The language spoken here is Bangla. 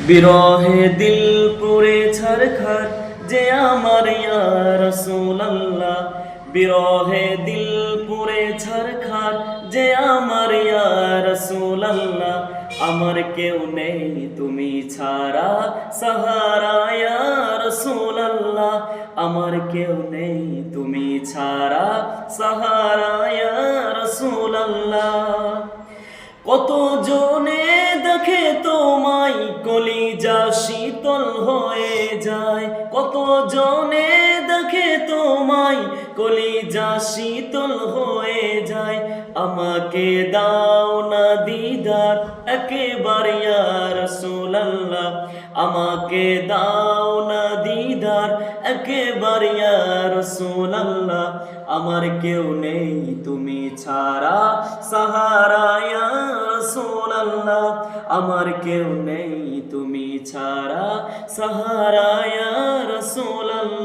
বিরহে দিল পুরে ছারখার যে আমার ইয়া রাসূলুল্লাহ। বিরহে দিল পুরে ছারখার যে আমার ইয়া রাসূলুল্লাহ। আমার কেউ নেই তুমি ছাড়া সাহারা ইয়া রাসূলুল্লাহ। আমার কেউ নেই তুমি ছাড়া সাহারা ইয়া রাসূলুল্লাহ। কত জনে দেখে তোমায় কলিজা শীতল হয়ে যায়। কত জনে দেখে তোমায় কলিজা শীতল হয়ে যায়। আমাকে দাও না দিদার একেবারে ইয়া রাসূলুল্লাহ। আমাকে দাও না দিদার একেবারে ইয়া রাসূলুল্লাহ। আমার কেউ নেই তুমি ছাড়া সাহারা ইয়া রাসূলুল্লাহ। আমার কেউ নেই তুমি ছাড়া সাহারা ইয়া রাসূলুল্লাহ।